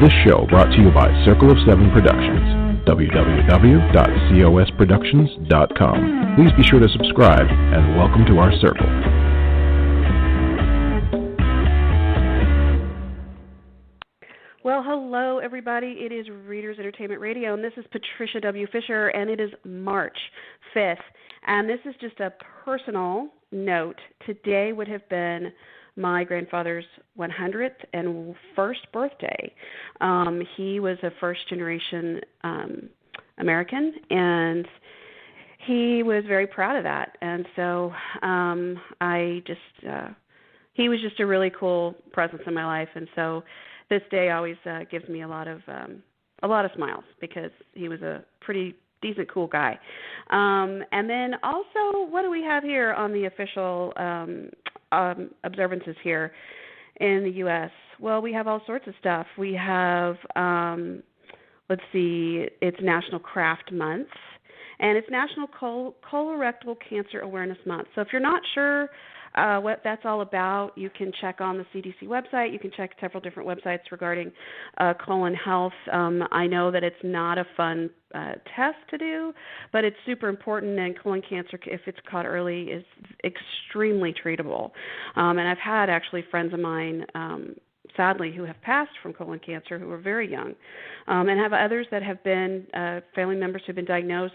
This show brought to you by Circle of Seven Productions, www.cosproductions.com. Please be sure to subscribe and welcome to our circle. Well, hello, everybody. It is Readers Entertainment Radio, and this is Patricia W. Fisher, and it is March 5th. And this is just a personal note. Today would have been my grandfather's 100th and first birthday. He was a first-generation American, and he was very proud of that. And so he was just a really cool presence in my life. And so this day always gives me a lot of smiles because he was a pretty decent, cool guy. And then also, what do we have here on the official observances here in the U.S.? Well, we have all sorts of stuff. We have, let's see, it's National Craft Month, and it's National Colorectal Cancer Awareness Month. So if you're not sure what that's all about, you can check on the CDC website. You can check several different websites regarding colon health. I know that it's not a fun test to do, but it's super important, and colon cancer, if it's caught early, is extremely treatable. And I've had actually friends of mine, sadly, who have passed from colon cancer who were very young, and have others that have been family members who have been diagnosed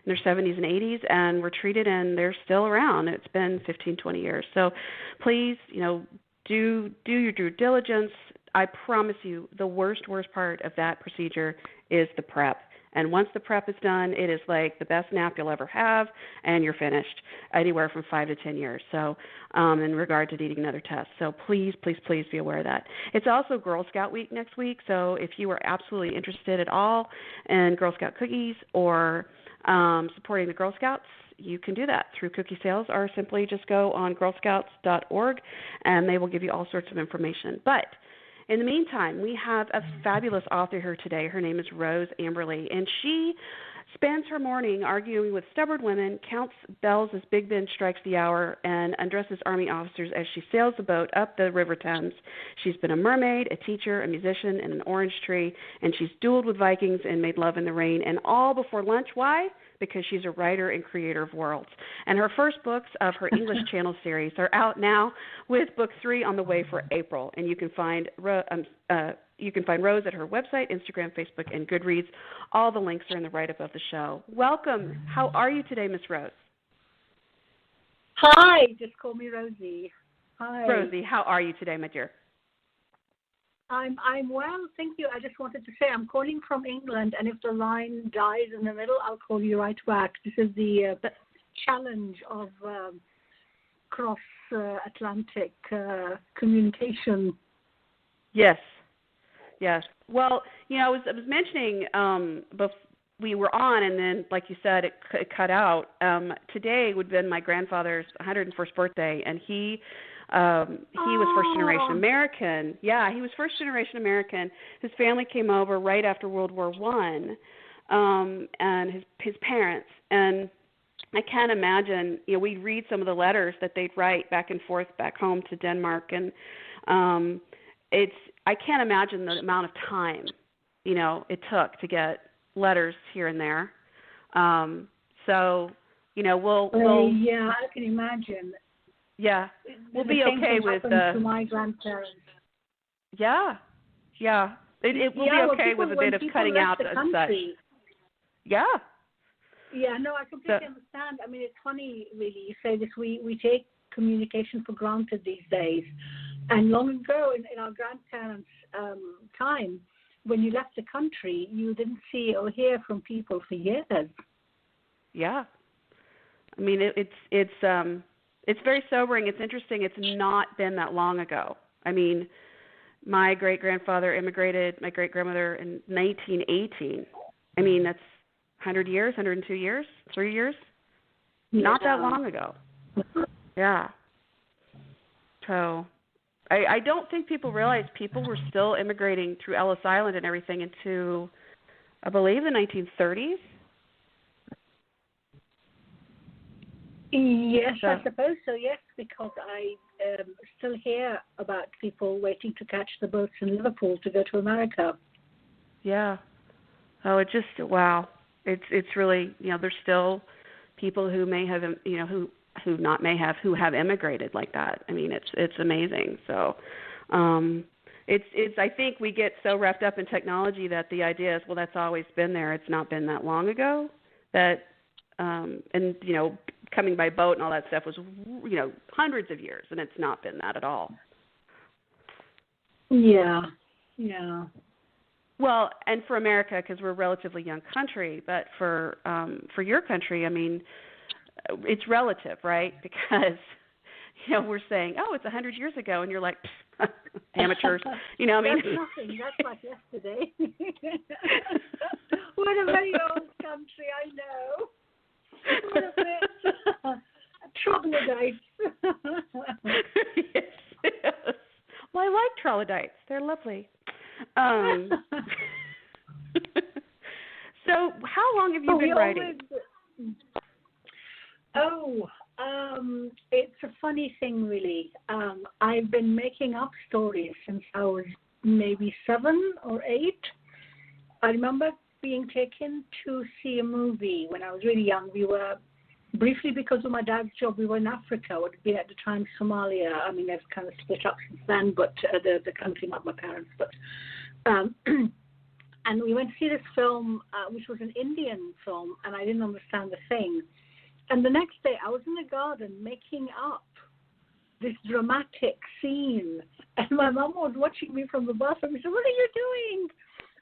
in their 70s and 80s and were treated, and they're still around. It's been 15, 20 years. So please, do your due diligence. I promise you the worst part of that procedure is the prep. And once the prep is done, it is like the best nap you'll ever have, and you're finished, anywhere from 5 to 10 years. So in regard to needing another test. So please, please, please be aware of that. It's also Girl Scout Week next week. So if you are absolutely interested at all in Girl Scout cookies or supporting the Girl Scouts, you can do that through cookie sales, or simply just go on girlscouts.org, and they will give you all sorts of information. But in the meantime, we have a fabulous author here today. Her name is Rose Amberly, and she spends her morning arguing with stubborn women, counts bells as Big Ben strikes the hour, and undresses Army officers as she sails the boat up the River Thames. She's been a mermaid, a teacher, a musician, and an orange tree, and she's dueled with Vikings and made love in the rain, and all before lunch. Why? Because she's a writer and creator of worlds. And her first books of her English Channel series are out now, with book 3 on the way for April. And you can find Rose at her website, Instagram, Facebook, and Goodreads. All the links are in the write-up of the show. Welcome. How are you today, Miss Rose? Hi. Just call me Rosie. Hi. Rosie, how are you today, my dear? I'm well, thank you. I just wanted to say I'm calling from England, and if the line dies in the middle, I'll call you right back. This is the challenge of cross-Atlantic communication. Yes. Well, I was mentioning before we were on, and then, like you said, it cut out. Today would have been my grandfather's 101st birthday, and he was first-generation American. Yeah, he was first-generation American. His family came over right after World War I, and his parents. And I can't imagine, we'd read some of the letters that they'd write back and forth back home to Denmark, and I can't imagine the amount of time, it took to get letters here and there. So, we'll yeah, I can imagine. Yeah, we'll be okay with to my grandparents. Yeah, it will be okay with a bit of cutting out and such. Yeah. Yeah, no, I completely understand. I mean, it's funny, really. You say this. We take communication for granted these days, and long ago in our grandparents' time, when you left the country, you didn't see or hear from people for years. Yeah, I mean, it's very sobering. It's interesting. It's not been that long ago. I mean, my great-grandfather immigrated, my great-grandmother, in 1918. I mean, that's 100 years, 102 years, 3 years? Yeah. Not that long ago. Yeah. So I don't think people realize people were still immigrating through Ellis Island and everything into, I believe, the 1930s. Yes, So, I suppose so, yes, because I still hear about people waiting to catch the boats in Liverpool to go to America. yeah. Oh, it just, wow. It's really, there's still people who may have, who not may have, who have immigrated like that. I mean, it's amazing. So, it's I think we get so wrapped up in technology that the idea is, well, that's always been there. It's not been that long ago that, and coming by boat and all that stuff was, hundreds of years, and it's not been that at all. Yeah. Well, and for America, because we're a relatively young country, but for your country, I mean, it's relative, right? Because we're saying, oh, it's 100 years ago, and you're like, amateurs, I mean. That's nothing. That's like yesterday. What a very old country, I know. What a bit troglodytes. Yes. Well, I like troglodytes. They're lovely. So, how long have you been writing? It's a funny thing, really. I've been making up stories since I was maybe 7 or 8. I remember being taken to see a movie when I was really young. We were, briefly because of my dad's job, we were in Africa. It would be at the time Somalia. I mean, they've kind of split up since then, but the country, not my parents. But and we went to see this film, which was an Indian film, and I didn't understand the thing. And the next day, I was in the garden making up this dramatic scene, and my mom was watching me from the bathroom. She said, "What are you doing?"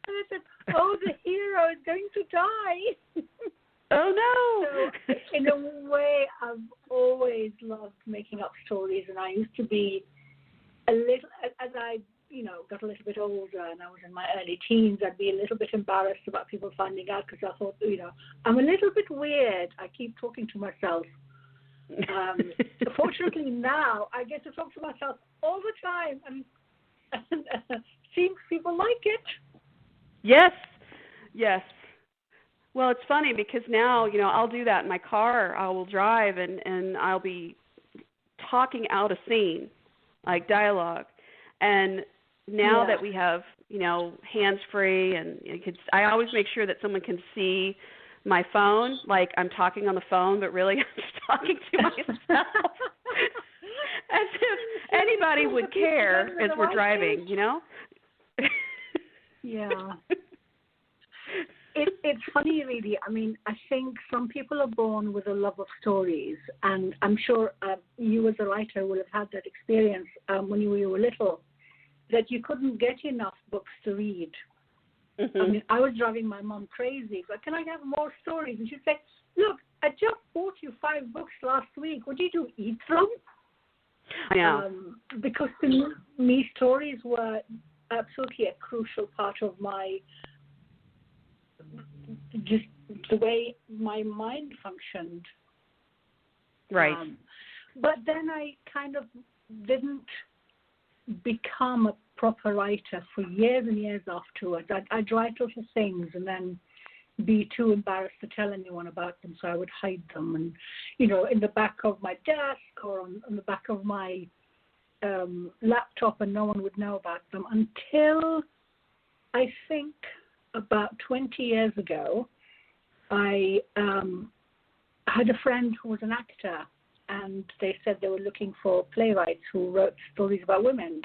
And I said, "Oh, the hero is going to die." Oh, no. So, in a way, I've always loved making up stories, and I used to be a little, as I, got a little bit older and I was in my early teens, I'd be a little bit embarrassed about people finding out because I thought, I'm a little bit weird. I keep talking to myself. Fortunately, now I get to talk to myself all the time, and seems people like it. Yes. Well, it's funny because now, I'll do that in my car. I will drive and I'll be talking out a scene, like dialogue. And now that we have, hands-free and I always make sure that someone can see my phone, like I'm talking on the phone, but really I'm just talking to myself. As if anybody would care as we're driving, Yeah. It's funny, really. I mean, I think some people are born with a love of stories, and I'm sure you as a writer will have had that experience when you were little, that you couldn't get enough books to read. Mm-hmm. I mean, I was driving my mom crazy, but can I have more stories? And she'd say, "Look, I just bought you 5 books last week. What did you eat them?" Yeah. Because to me, stories were absolutely a crucial part of my, just the way my mind functioned. Right. But then I kind of didn't become a proper writer for years and years afterwards. I'd write little things and then be too embarrassed to tell anyone about them, so I would hide them, and in the back of my desk or on the back of my laptop, and no one would know about them until I think about 20 years ago. I had a friend who was an actor, and they said they were looking for playwrights who wrote stories about women.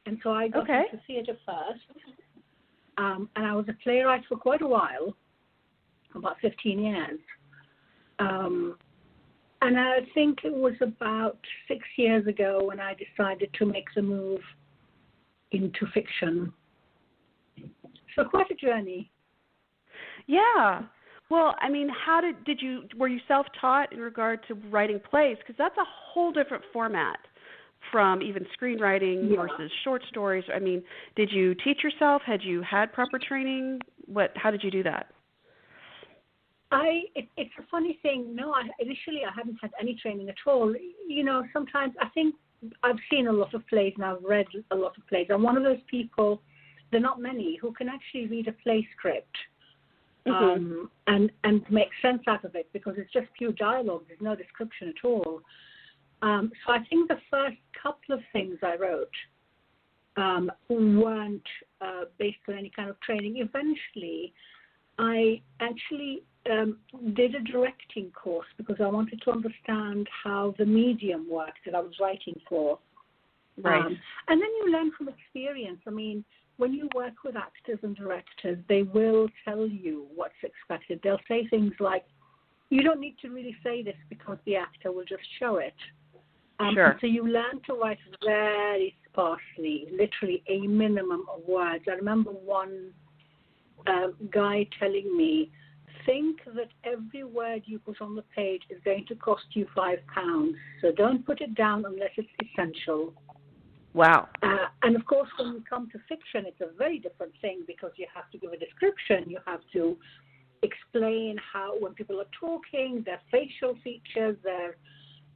And so I got into theatre first, and I was a playwright for quite a while, about 15 years. And I think it was about 6 years ago when I decided to make the move into fiction. So quite a journey. Yeah. Well, I mean, were you self-taught in regard to writing plays? Because that's a whole different format from even screenwriting versus short stories. I mean, did you teach yourself? Had you had proper training? How did you do that? It's a funny thing. No, initially I hadn't had any training at all. Sometimes I think I've seen a lot of plays and I've read a lot of plays. I'm one of those people, there are not many, who can actually read a play script and make sense out of it, because it's just pure dialogue. There's no description at all. So I think the first couple of things I wrote weren't based on any kind of training. Eventually, I actually did a directing course because I wanted to understand how the medium worked that I was writing for. Right. And then you learn from experience. I mean, when you work with actors and directors, they will tell you what's expected. They'll say things like, you don't need to really say this because the actor will just show it. Sure. So you learn to write very sparsely, literally a minimum of words. I remember one guy telling me, think that every word you put on the page is going to cost you £5. So don't put it down unless it's essential. Wow. And of course, when you come to fiction, it's a very different thing because you have to give a description. You have to explain how, when people are talking, their facial features, their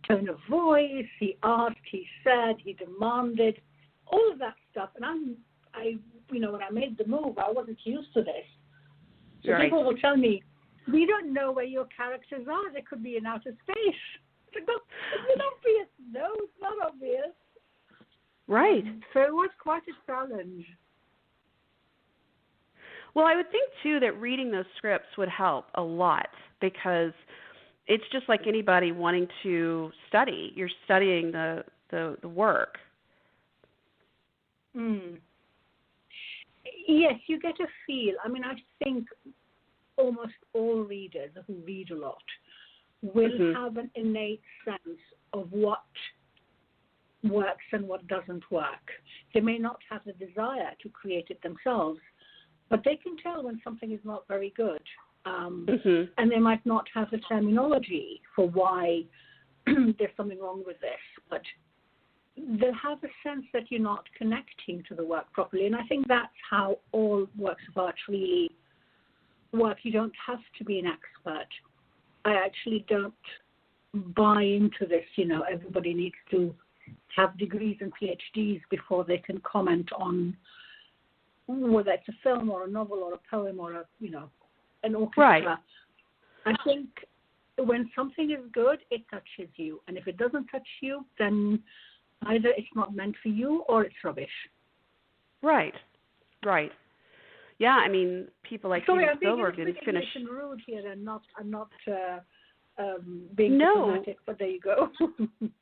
tone of voice, he asked, he said, he demanded, all of that stuff. And I when I made the move, I wasn't used to this. So right. People will tell me, we don't know where your characters are. They could be in outer space. It's obvious. No, it's not obvious. Right. So it was quite a challenge. Well, I would think, too, that reading those scripts would help a lot because it's just like anybody wanting to study. You're studying the work. Yes, you get a feel. I mean, I think almost all readers who read a lot will have an innate sense of what works and what doesn't work. They may not have the desire to create it themselves, but they can tell when something is not very good. And they might not have the terminology for why there's something wrong with this, but they'll have a sense that you're not connecting to the work properly. And I think that's how all works of art really work. You don't have to be an expert. I actually don't buy into this, everybody needs to have degrees and PhDs before they can comment on whether it's a film or a novel or a poem or an orchestra. Right. I think when something is good, it touches you. And if it doesn't touch you, then either it's not meant for you or it's rubbish. Right. Right. Yeah, I mean, people like Steven Spielberg didn't finish. I'm being rude here, and I'm not being diplomatic, but there you go.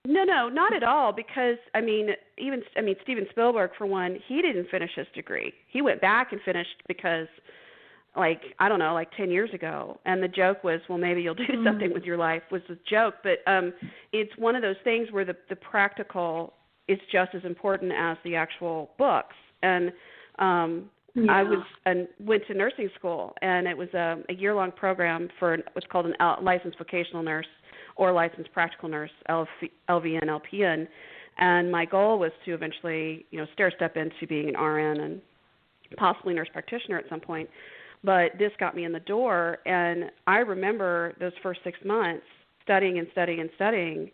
No, not at all. Because Steven Spielberg, for one, he didn't finish his degree. He went back and finished because, 10 years ago. And the joke was, well, maybe you'll do something with your life. Was the joke, but it's one of those things where the practical is just as important as the actual books. And I went to nursing school, and it was a year-long program for what's called a licensed vocational nurse or licensed practical nurse, LVN, LPN. And my goal was to eventually, stair-step into being an RN and possibly nurse practitioner at some point. But this got me in the door, and I remember those first 6 months studying and studying and studying.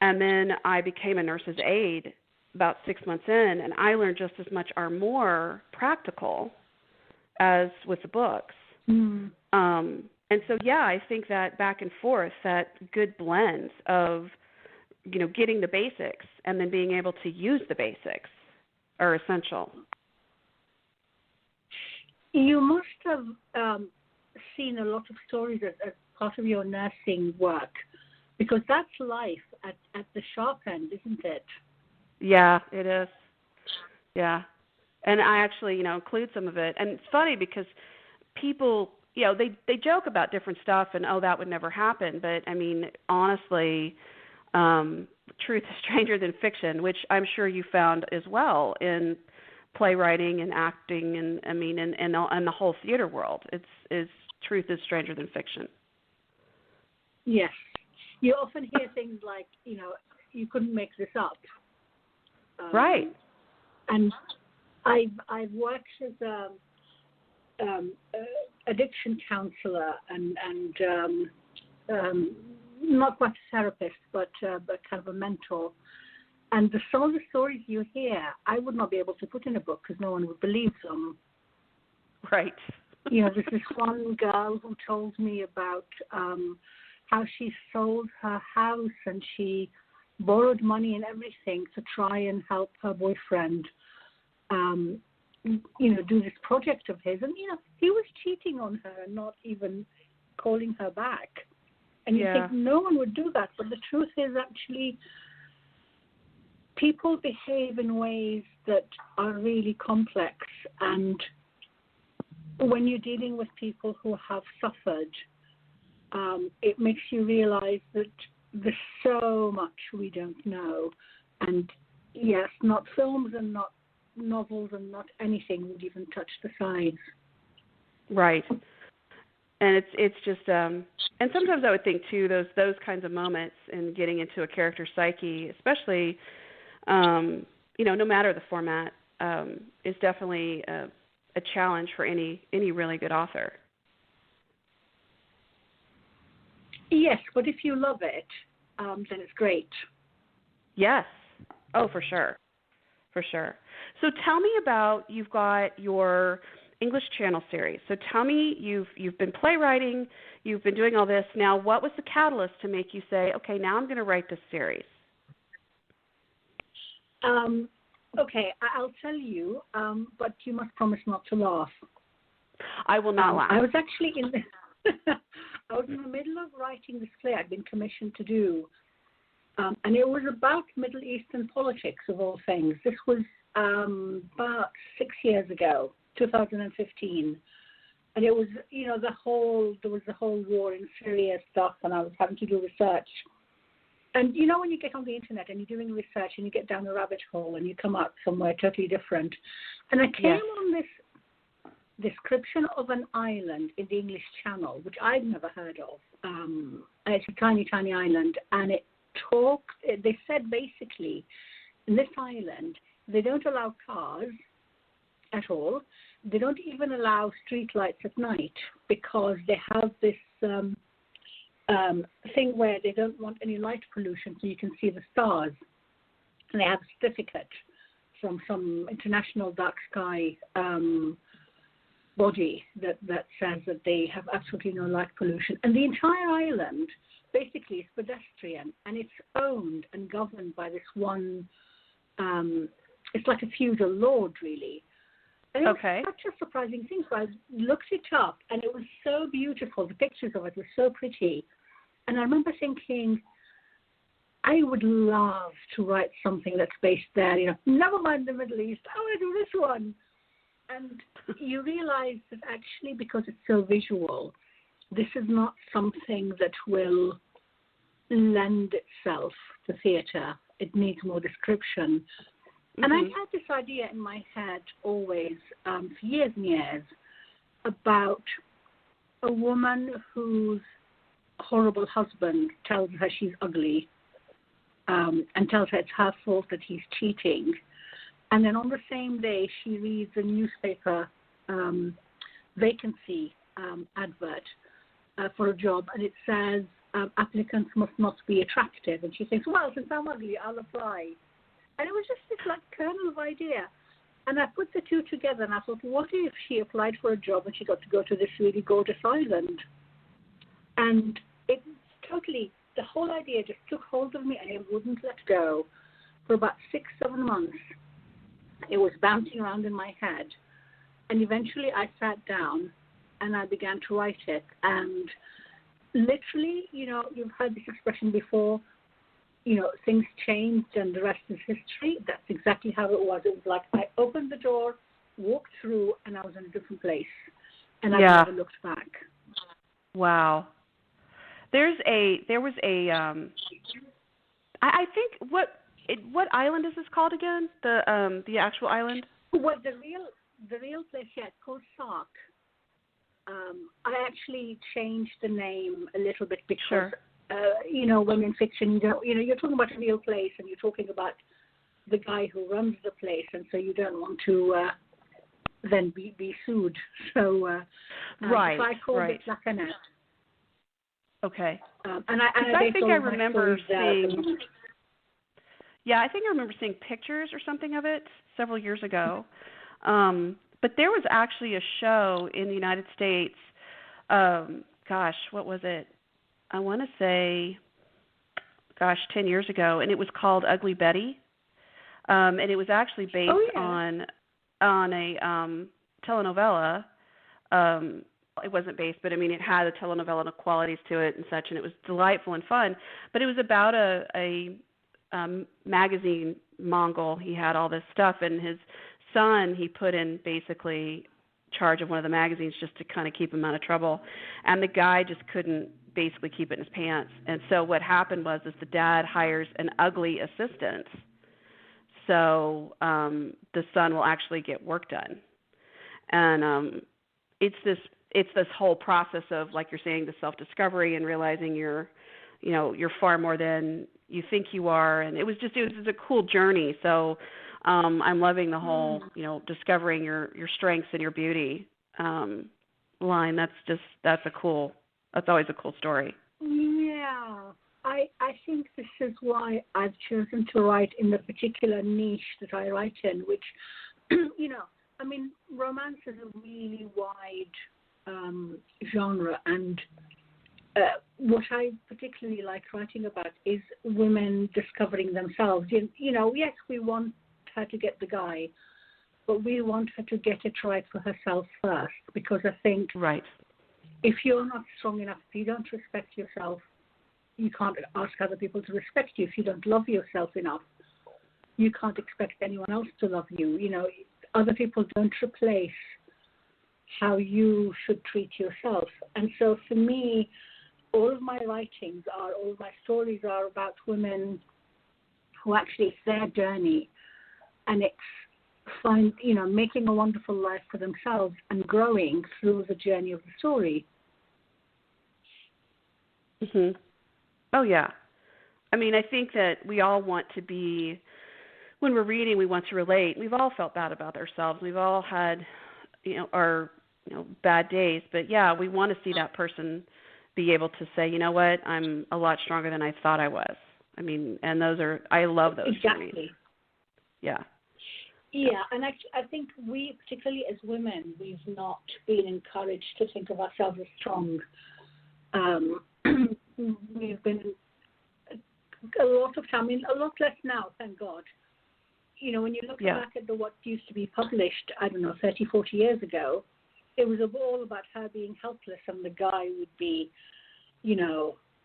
And then I became a nurse's aide about 6 months in, and I learned just as much or more practical as with the books. And so, I think that back and forth, that good blend of, getting the basics and then being able to use the basics are essential. You must have seen a lot of stories as part of your nursing work, because that's life at the sharp end, isn't it? Yeah, it is. Yeah. And I actually, include some of it. And it's funny because people, they joke about different stuff and, that would never happen. But, honestly, truth is stranger than fiction, which I'm sure you found as well in playwriting and acting and the whole theater world. It's truth is stranger than fiction. Yes. You often hear things like, you couldn't make this up. Right. And I've worked as a addiction counselor and not quite a therapist, but kind of a mentor. And some of the stories you hear, I would not be able to put in a book because no one would believe them. Right. There's this one girl who told me about how she sold her house and she borrowed money and everything to try and help her boyfriend, do this project of his. And, he was cheating on her and not even calling her back. And you think no one would do that. But the truth is actually people behave in ways that are really complex. And when you're dealing with people who have suffered, it makes you realize that there's so much we don't know. And yes, not films and not novels and not anything would even touch the sides. Right. And it's just and sometimes I would think too those kinds of moments in getting into a character's psyche, especially no matter the format, is definitely a challenge for any really good author. Yes, but if you love it, then it's great. Yes. Oh, for sure. For sure. So tell me about, you've got your English Channel series. So tell me, you've been playwriting, you've been doing all this. Now, what was the catalyst to make you say, okay, now I'm going to write this series? Okay, I'll tell you, but you must promise not to laugh. I will not laugh. I was actually I was in the middle of writing this play I'd been commissioned to do, and it was about Middle Eastern politics, of all things. This was about 6 years ago, 2015, and it was, there was the whole war in Syria stuff, and I was having to do research. And when you get on the internet and you're doing research and you get down a rabbit hole and you come out somewhere totally different, and I came on this description of an island in the English Channel, which I'd never heard of. It's a tiny, tiny island, and they said basically, in this island, they don't allow cars at all. They don't even allow street lights at night because they have this thing where they don't want any light pollution so you can see the stars. And they have a certificate from some international dark sky body that says that they have absolutely no light pollution. And the entire island basically is pedestrian, and it's owned and governed by this one, it's like a feudal lord, really. And it was such a surprising thing. So I looked it up, and it was so beautiful. The pictures of it were so pretty. And I remember thinking, I would love to write something that's based there. Never mind the Middle East. I want to do this one. And you realize that actually, because it's so visual, this is not something that will lend itself to theatre. It needs more description. Mm-hmm. And I had this idea in my head always, for years and years, about a woman whose horrible husband tells her she's ugly, and tells her it's her fault that he's cheating. And then on the same day, she reads a newspaper vacancy advert for a job, and it says applicants must not be attractive. And she thinks, well, since I'm ugly, I'll apply. And it was just this kernel of idea. And I put the two together, and I thought, what if she applied for a job and she got to go to this really gorgeous island? And it totally, the whole idea just took hold of me, and it wouldn't let go. For about 6-7 months, it was bouncing around in my head. And eventually I sat down and I began to write it. And literally, you've heard this expression before, things changed and the rest is history. That's exactly how it was. It was like I opened the door, walked through, and I was in a different place. And I never looked back. Wow. There was a I think what island is this called again? The actual island? Well, the real place, it's called Sark. I actually changed the name a little bit because, when in fiction, you're talking about a real place and you're talking about the guy who runs the place, and so you don't want to then be sued. So, so I called it Lacanet. Okay. And I think I remember seeing. Yeah, I think I remember seeing pictures or something of it several years ago. But there was actually a show in the United States, what was it? I want to say, 10 years ago, and it was called Ugly Betty. And it was actually based on a telenovela. It wasn't based, but I mean, it had a telenovela qualities to it and such, and it was delightful and fun. But it was about a magazine Mongol. He had all this stuff, and his son he put in basically charge of one of the magazines just to kind of keep him out of trouble, and the guy just couldn't basically keep it in his pants. And so what happened was the dad hires an ugly assistant, so the son will actually get work done. And it's this whole process of, like you're saying, the self-discovery and realizing you're far more than you think you are. And it was a cool journey. So I'm loving the whole, discovering your strengths and your beauty line. That's always a cool story. Yeah. I think this is why I've chosen to write in the particular niche that I write in, which, romance is a really wide genre, and what I particularly like writing about is women discovering themselves. Yes, we want her to get the guy, but we want her to get it right for herself first, because I think if you're not strong enough, if you don't respect yourself, you can't ask other people to respect you. If you don't love yourself enough, you can't expect anyone else to love you. Other people don't replace how you should treat yourself. And so for me, all of my stories are about women who actually, it's their journey, and it's making a wonderful life for themselves and growing through the journey of the story. Mhm. Oh yeah. I mean, I think that we all want to be, when we're reading, we want to relate. We've all felt bad about ourselves. We've all had, our bad days. But yeah, we want to see that person be able to say, you know what, I'm a lot stronger than I thought I was. I mean, and I love those exactly. journeys. Yeah. Yeah, and I think we, particularly as women, we've not been encouraged to think of ourselves as strong. We've been a lot of time, a lot less now, thank God. When you look back at what used to be published, 30, 40 years ago, it was all about her being helpless, and the guy would be,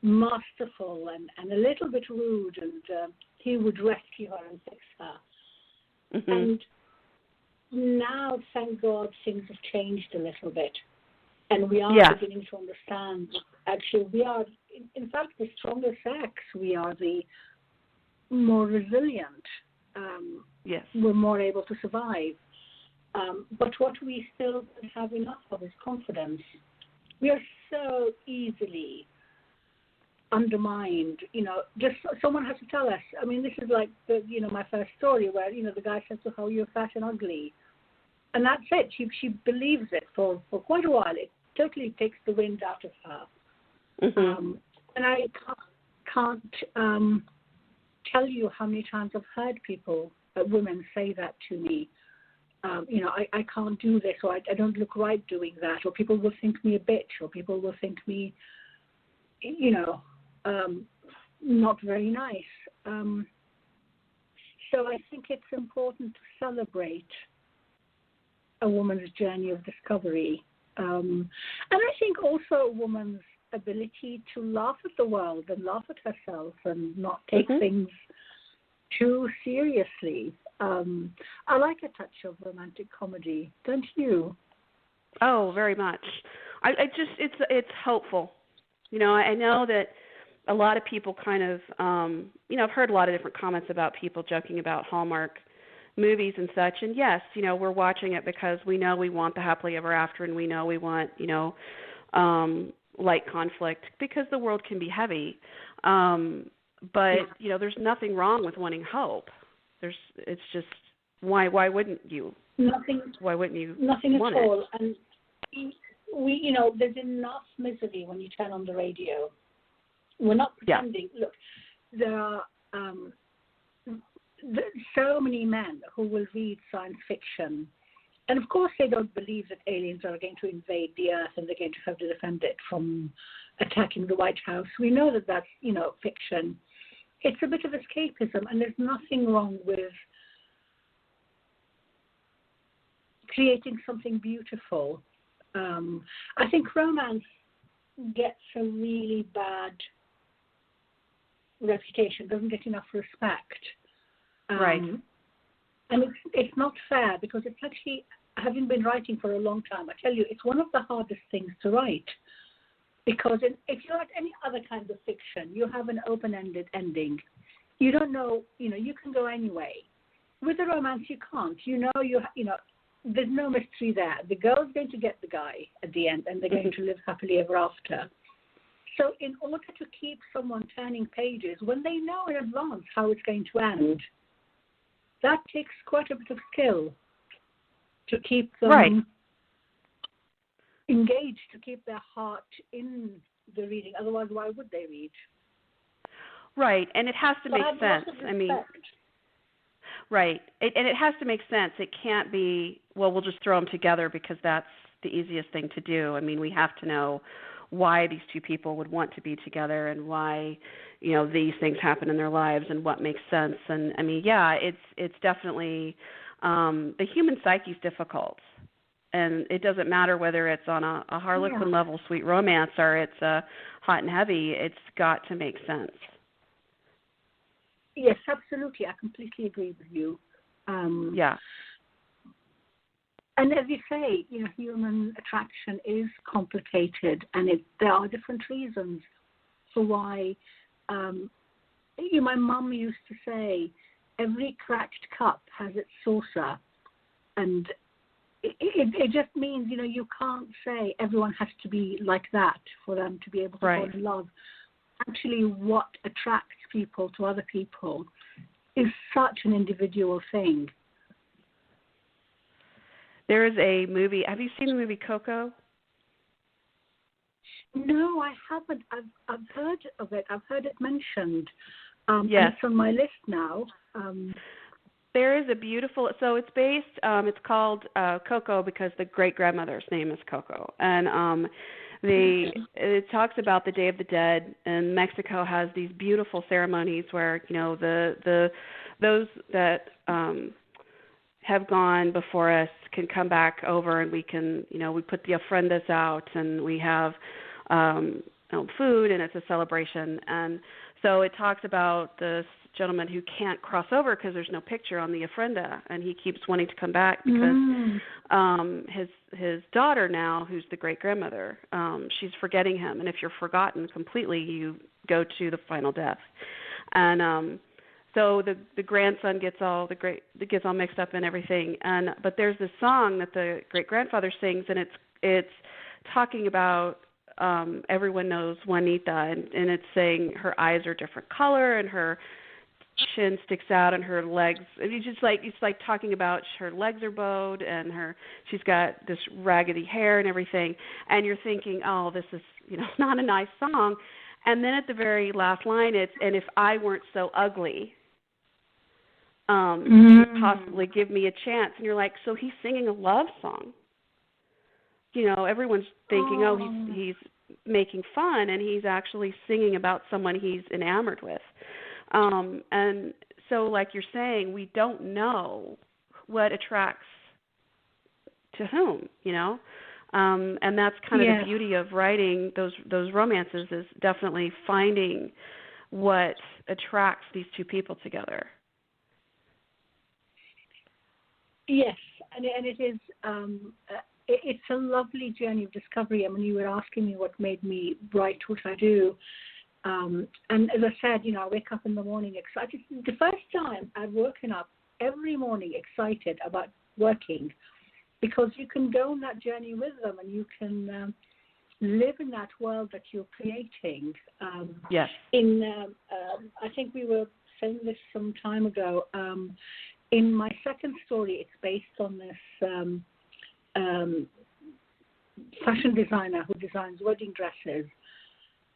masterful and a little bit rude, and he would rescue her and fix her. Mm-hmm. And now, thank God, things have changed a little bit, and we are beginning to understand. Actually, we are, in fact, the stronger sex. We are the more resilient. We're more able to survive. But what we still don't have enough of is confidence. We are so easily undermined. Just someone has to tell us. I mean, this is like my first story where the guy says to her, "You're fat and ugly," and that's it. She believes it for quite a while. It totally takes the wind out of her. Mm-hmm. And I can't tell you how many times I've heard women say that to me. I can't do this, or I don't look right doing that, or people will think me a bitch, or people will think me, not very nice. So I think it's important to celebrate a woman's journey of discovery. And I think also a woman's ability to laugh at the world and laugh at herself and not take things too seriously. I like a touch of romantic comedy, don't you? Oh, very much. It's hopeful. I know that a lot of people kind of, I've heard a lot of different comments about people joking about Hallmark movies and such. And yes, we're watching it because we know we want the happily ever after, and we know we want, light conflict, because the world can be heavy. But there's nothing wrong with wanting hope. It's just why wouldn't you? Nothing. Why wouldn't you? Nothing want at all. It? And there's enough misery when you turn on the radio. We're not pretending. Yeah. Look, there are so many men who will read science fiction And of course, they don't believe that aliens are going to invade the Earth and they're going to have to defend it from attacking the White House. We know that that's, fiction. It's a bit of escapism, and there's nothing wrong with creating something beautiful. I think romance gets a really bad reputation, doesn't get enough respect. Right. And it's not fair, because it's actually, having been writing for a long time, I tell you, it's one of the hardest things to write. Because if you write any other kind of fiction, you have an open-ended ending. You don't know, you can go anyway. With a romance, you can't. There's no mystery there. The girl's going to get the guy at the end, and they're going to live happily ever after. So in order to keep someone turning pages, when they know in advance how it's going to end, that takes quite a bit of skill to keep them engaged, to keep their heart in the reading. Otherwise, why would they read? Right, and it has to make sense. Right, and it has to make sense. It can't be, well, we'll just throw them together because that's the easiest thing to do. I mean, we have to know why these two people would want to be together and why, these things happen in their lives and what makes sense. And, I mean, yeah, it's definitely, the human psyche is difficult. And it doesn't matter whether it's on a Harlequin level sweet romance or it's hot and heavy. It's got to make sense. Yes, absolutely. I completely agree with you. Yeah. And as you say, human attraction is complicated, and there are different reasons for why. My mum used to say, every cracked cup has its saucer, and it just means, you can't say everyone has to be like that for them to be able to fall in love. Actually, what attracts people to other people is such an individual thing. There is a movie. Have you seen the movie Coco? No, I haven't. I've heard of it. I've heard it mentioned. Yes. And it's on my list now. There is a beautiful, so it's based, it's called Coco because the great-grandmother's name is Coco. And it talks about the Day of the Dead, and Mexico has these beautiful ceremonies where, those that have gone before us can come back over, and we can, we put the ofrendas out, and we have food, and it's a celebration. And so it talks about this gentleman who can't cross over because there's no picture on the ofrenda, and he keeps wanting to come back because his daughter now, who's the great-grandmother, she's forgetting him, and if you're forgotten completely, you go to the final death. And so the grandson gets all mixed up in everything, but there's this song that the great-grandfather sings, and it's talking about everyone knows Juanita, and it's saying her eyes are different color and her chin sticks out and her legs. It's like talking about her legs are bowed and she's got this raggedy hair and everything. And you're thinking, oh, this is not a nice song. And then at the very last line, it's, and if I weren't so ugly, you'd possibly give me a chance. And you're like, so he's singing a love song. Everyone's thinking, he's making fun, and he's actually singing about someone he's enamored with. And so, like you're saying, we don't know what attracts to whom, and that's kind of the beauty of writing those romances, is definitely finding what attracts these two people together. Yes, and it is. It's a lovely journey of discovery. I mean, you were asking me what made me write what I do. And as I said, I wake up in the morning excited. The first time I've woken up every morning excited about working, because you can go on that journey with them, and you can live in that world that you're creating. Yes. I think we were saying this some time ago. In my second story, it's based on this fashion designer who designs wedding dresses,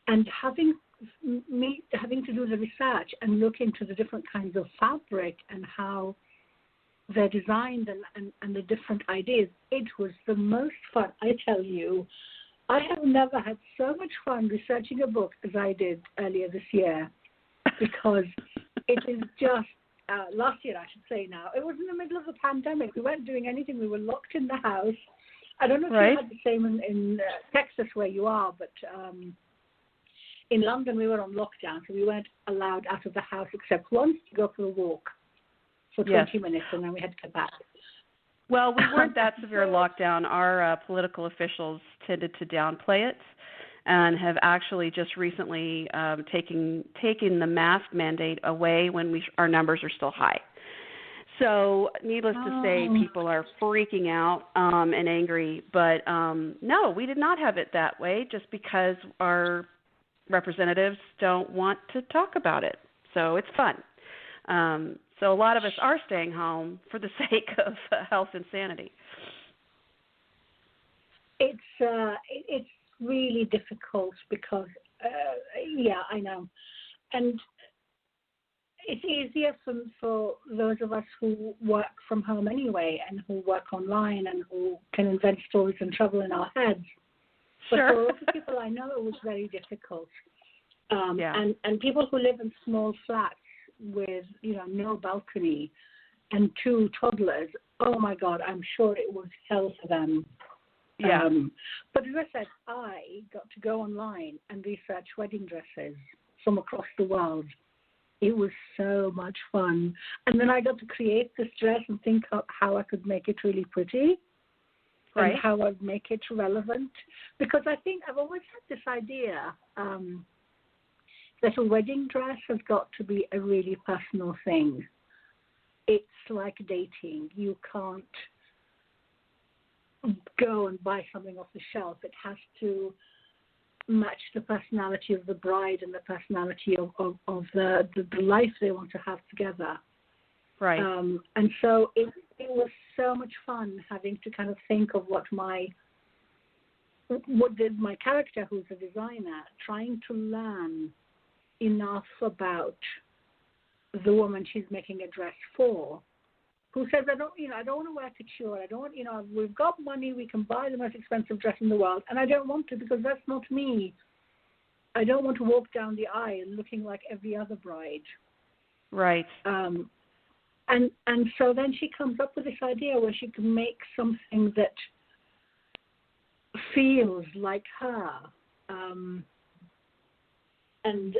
and having to do the research and look into the different kinds of fabric and how their designs and the different ideas. It was the most fun, I tell you. I have never had so much fun researching a book as I did earlier this year, because it is just, last year I should say now, it was in the middle of the pandemic. We weren't doing anything. We were locked in the house. I don't know if you had the same in Texas where you are, but in London we were on lockdown, so we weren't allowed out of the house except once to go for a walk for 20 minutes, and then we had to come back. Well, we weren't that severe lockdown. Our political officials tended to downplay it and have actually just recently taken the mask mandate away when our numbers are still high. So needless to say, people are freaking out and angry. But no, we did not have it that way just because our representatives don't want to talk about it. So it's fun. So a lot of us are staying home for the sake of health and sanity. It's really difficult because, I know. And it's easier for those of us who work from home anyway and who work online and who can invent stories and travel in our heads. But for a lot of people I know, it was very difficult. And people who live in small flats with, no balcony and 2 toddlers, oh my God, I'm sure it was hell for them. Yeah. But as I said, I got to go online and research wedding dresses from across the world. It was so much fun. And then I got to create this dress and think of how I could make it really pretty and how I'd make it relevant. Because I think I've always had this idea that a wedding dress has got to be a really personal thing. It's like dating. You can't go and buy something off the shelf. It has to match the personality of the bride and the personality of the life they want to have together. Right. And so it was so much fun having to kind of think of what did my character, who's a designer, trying to learn enough about the woman she's making a dress for, who says, I don't want to wear couture. I don't, we've got money. We can buy the most expensive dress in the world. And I don't want to because that's not me. I don't want to walk down the aisle looking like every other bride. Right. And so then she comes up with this idea where she can make something that feels like her. And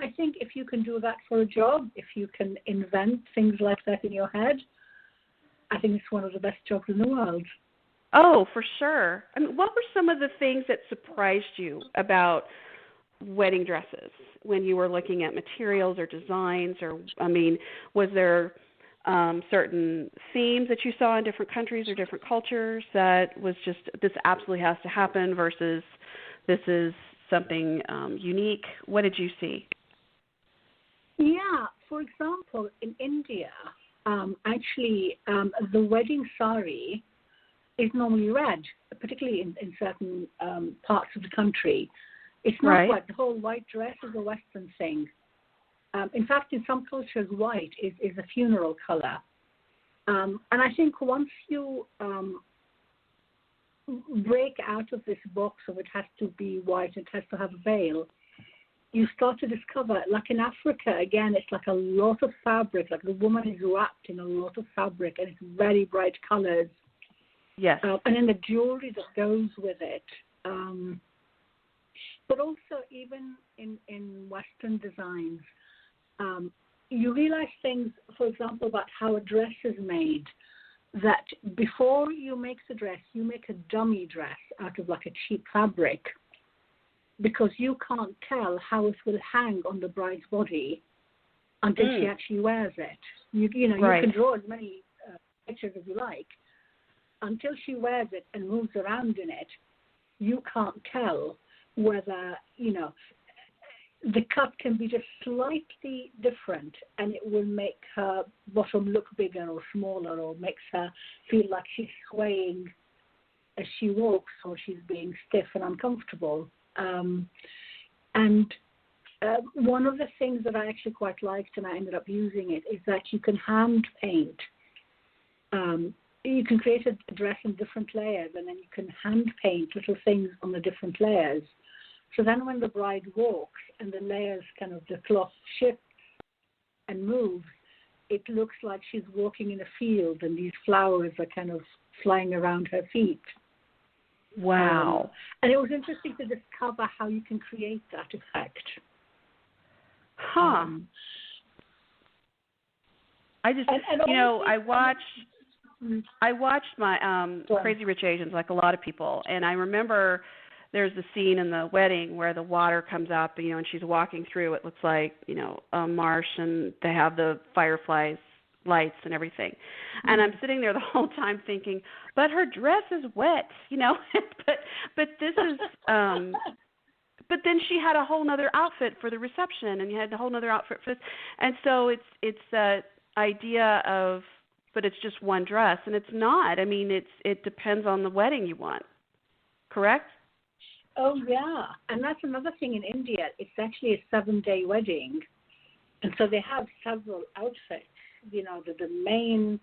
I think if you can do that for a job, if you can invent things like that in your head, I think it's one of the best jobs in the world. Oh, for sure. I mean, what were some of the things that surprised you about wedding dresses when you were looking at materials or designs? Or, was there certain themes that you saw in different countries or different cultures that was just, this absolutely has to happen versus this is something unique? What did you see? Yeah, for example, in India, the wedding sari is normally red, particularly in certain parts of the country. It's not white. The whole white dress is a Western thing. In fact, in some cultures, white is a funeral color. And I think once you break out of this box of it has to be white, it has to have a veil, you start to discover, like in Africa, again, it's like a lot of fabric, like the woman is wrapped in a lot of fabric and it's very bright colors. Yes. And then the jewelry that goes with it. But also even in Western designs, you realize things, for example, about how a dress is made, that before you make the dress, you make a dummy dress out of like a cheap fabric, because you can't tell how it will hang on the bride's body until she actually wears it. You can draw as many pictures as you like. Until she wears it and moves around in it, you can't tell whether, the cut can be just slightly different and it will make her bottom look bigger or smaller, or makes her feel like she's swaying as she walks, or she's being stiff and uncomfortable. One of the things that I actually quite liked, and I ended up using it, is that you can hand paint you can create a dress in different layers, and then you can hand paint little things on the different layers. So then when the bride walks and the layers kind of, the cloth shifts and moves, it looks like she's walking in a field and these flowers are kind of flying around her feet. Wow. And it was interesting to discover how you can create that effect. Huh. I just, and I watched my Crazy Rich Asians like a lot of people, and I remember there's the scene in the wedding where the water comes up, and she's walking through. It looks like, a marsh, and they have the fireflies, lights, and everything. And I'm sitting there the whole time thinking, but her dress is wet, but this is, but then she had a whole other outfit for the reception, and you had a whole other outfit for this. And so it's that idea of, but it's just one dress, and it's not. I mean, it depends on the wedding you want, correct? Oh, yeah. And that's another thing in India. It's actually a 7-day wedding. And so they have several outfits, the main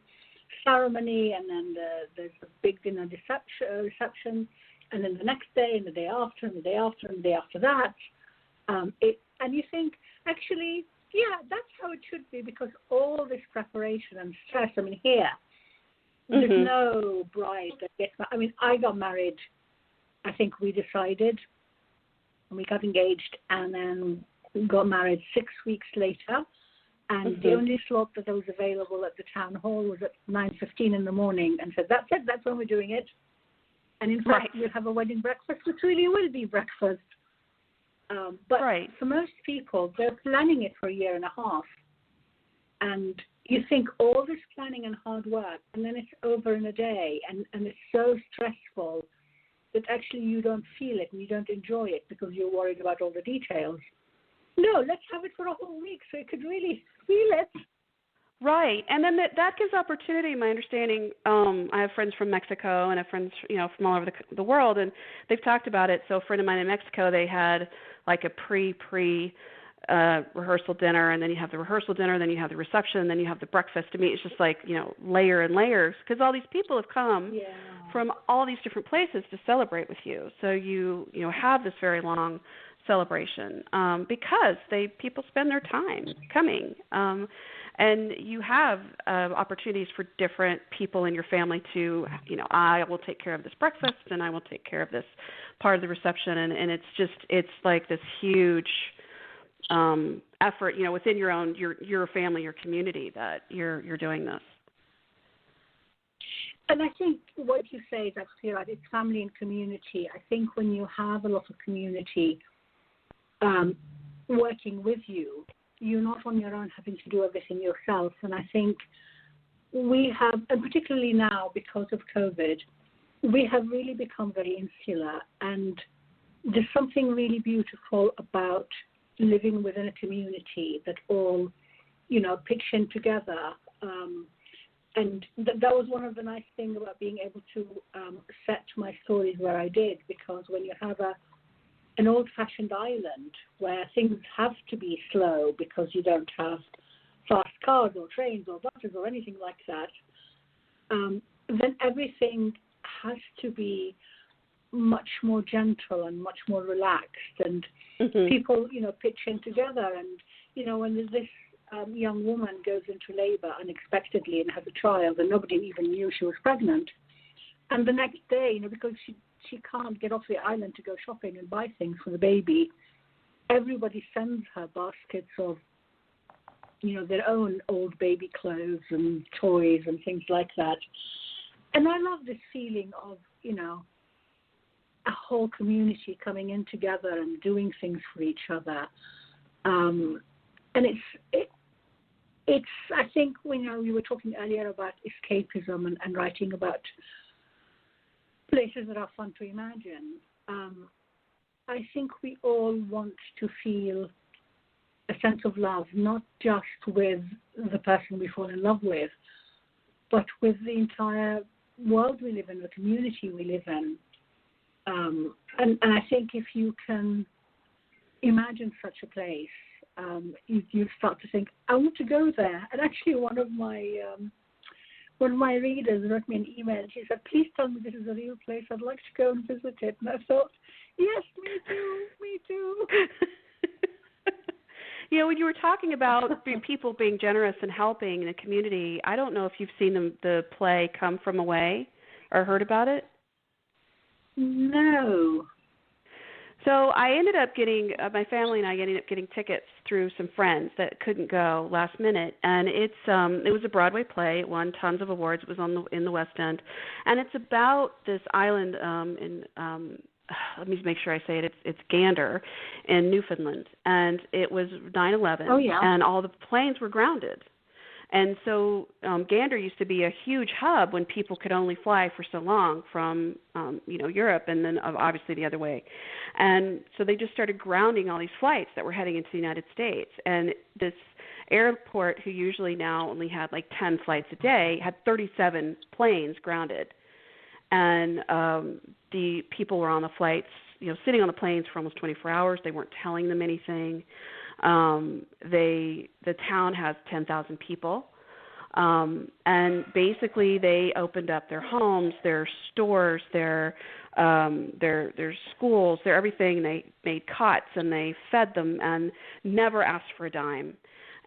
ceremony, and then there's the big dinner reception, and then the next day, and the day after, and the day after, and the day after that. And you think, actually, yeah, that's how it should be, because all this preparation and stress, here, there's no bride that gets married. I mean, I got married, I think we decided, and we got engaged, and then got married 6 weeks later, and the only slot that was available at the town hall was at 9:15 in the morning, and said, that's it, that's when we're doing it. And in fact, we'll have a wedding breakfast, which really will be breakfast. But for most people, they're planning it for a year and a half. And you think all this planning and hard work, and then it's over in a day, and it's so stressful that actually you don't feel it and you don't enjoy it because you're worried about all the details. No, let's have it for a whole week so you could really feel it. Right, and then that gives opportunity. My understanding, I have friends from Mexico and I have friends, from all over the world, and they've talked about it. So a friend of mine in Mexico, they had like a pre rehearsal dinner, and then you have the rehearsal dinner, then you have the reception, then you have the breakfast. To me, it's just like layer and layers, because all these people have come from all these different places to celebrate with you. So you have this very long celebration because people spend their time coming. And you have opportunities for different people in your family to, I will take care of this breakfast and I will take care of this part of the reception. And it's like this huge effort, within your family, your community, that you're doing this. And I think what you say is absolutely right. It's family and community. I think when you have a lot of community working with you, you're not on your own having to do everything yourself. And I think we have, and particularly now because of COVID, we have really become very insular. And there's something really beautiful about living within a community that all, pitch in together. And that was one of the nice things about being able to set my stories where I did, because when you have an old-fashioned island where things have to be slow because you don't have fast cars or trains or buses or anything like that, then everything has to be much more gentle and much more relaxed. And people, pitch in together. And, when this young woman goes into labor unexpectedly and has a child and nobody even knew she was pregnant, and the next day, because she can't get off the island to go shopping and buy things for the baby, everybody sends her baskets of, their own old baby clothes and toys and things like that. And I love this feeling of, a whole community coming in together and doing things for each other. And it's I think, we were talking earlier about escapism and writing about places that are fun to imagine. I think we all want to feel a sense of love, not just with the person we fall in love with, but with the entire world we live in, the community we live in. And I think if you can imagine such a place, you start to think, I want to go there. And actually one of my one of my readers wrote me an email. She said, please tell me this is a real place. I'd like to go and visit it. And I thought, yes, me too, me too. You know, when you were talking about people being generous and helping in the community, I don't know if you've seen the play Come From Away or heard about it. No. So I ended up getting, my family and I ended up getting tickets through some friends that couldn't go last minute, and it was a Broadway play. It won tons of awards. It was in the West End, and it's about this island let me make sure I say it. It's Gander in Newfoundland, and it was 9/11, oh, yeah. and all the planes were grounded. And so Gander used to be a huge hub when people could only fly for so long from, Europe and then obviously the other way. And so they just started grounding all these flights that were heading into the United States. And this airport, who usually now only had like 10 flights a day, had 37 planes grounded. And the people were on the flights, sitting on the planes for almost 24 hours. They weren't telling them anything. The town has 10,000 people, and basically they opened up their homes, their stores, their schools, their everything. They made cots and they fed them and never asked for a dime.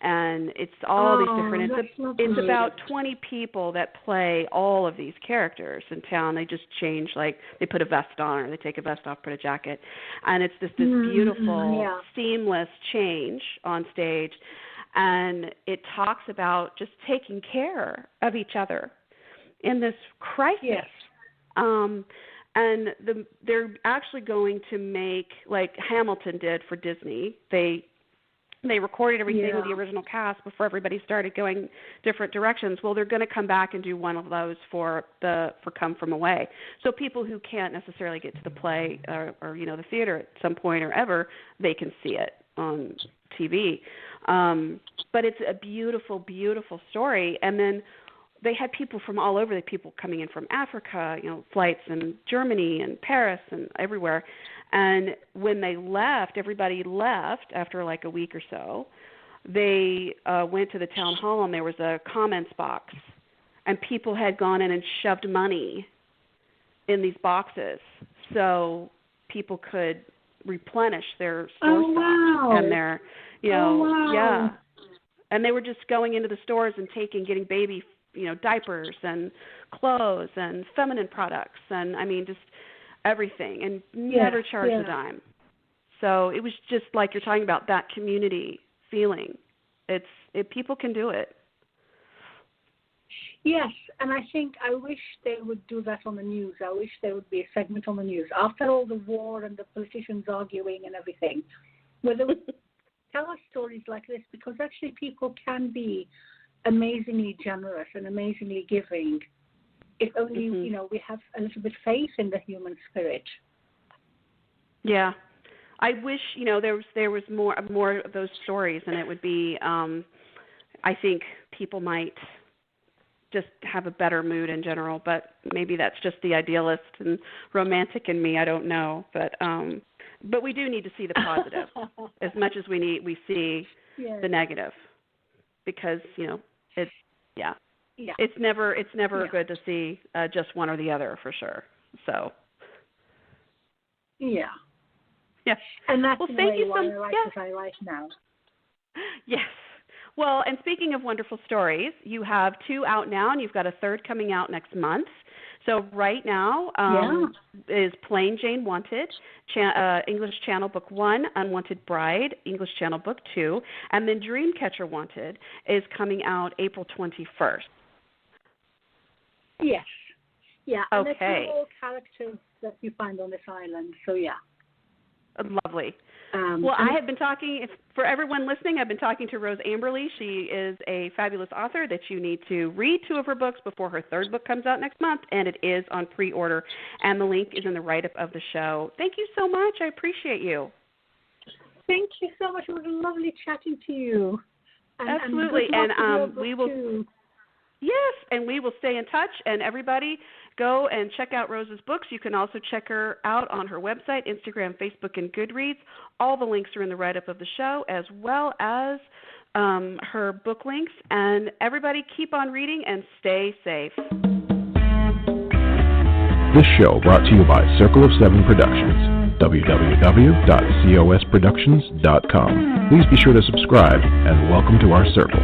And it's all these different. It's about 20 people that play all of these characters in town. They just change, like they put a vest on, or they take a vest off, put a jacket, and it's this beautiful, seamless change on stage. And it talks about just taking care of each other in this crisis. Yes. And they're actually going to make, like Hamilton did for Disney. They recorded everything with the original cast before everybody started going different directions. Well, they're going to come back and do one of those for Come From Away. So people who can't necessarily get to the play or the theater at some point or ever, they can see it on TV. But it's a beautiful, beautiful story. And then they had people from all over. They had people coming in from Africa, flights in Germany and Paris and everywhere. And when they left, everybody left after like a week or so. They went to the town hall, and there was a comments box, and people had gone in and shoved money in these boxes so people could replenish their store stock and their, and they were just going into the stores and getting baby, diapers and clothes and feminine products, and just everything, and never charged a dime. So it was just like you're talking about, that community feeling. People can do it. Yes, and I wish they would do that on the news. I wish there would be a segment on the news after all the war and the politicians arguing and everything, where they would tell us stories like this, because actually people can be amazingly generous and amazingly giving. If only, we have a little bit faith in the human spirit. Yeah. I wish, there was more of those stories, and it would be, I think people might just have a better mood in general, but maybe that's just the idealist and romantic in me. I don't know. But we do need to see the positive as much as we see the negative, because, it's, Yeah. It's never good to see just one or the other, for sure. So. Yeah. Yeah. And that's thank you why I write what I write now. Yes. Well, and speaking of wonderful stories, you have 2 out now, and you've got a 3rd coming out next month. So right now is Plain Jane Wanted, English Channel Book 1, Unwanted Bride, English Channel Book 2, and then Dreamcatcher Wanted is coming out April 21st. Yes. Yeah. And okay. they're all characters that you find on this island. So yeah. Lovely. Well, I have been talking, for everyone listening, I've been talking to Rose Amberly. She is a fabulous author that you need to read 2 of her books before her 3rd book comes out next month, and it is on pre-order, and the link is in the write-up of the show. Thank you so much. I appreciate you. Thank you so much. It was lovely chatting to you. Absolutely. And we will... Too. Yes, and we will stay in touch, and everybody go and check out Rose's books. You can also check her out on her website, Instagram, Facebook, and Goodreads. All the links are in the write-up of the show, as well as her book links. And everybody keep on reading and stay safe. This show brought to you by Circle of Seven Productions, www.cosproductions.com. Please be sure to subscribe and welcome to our circle.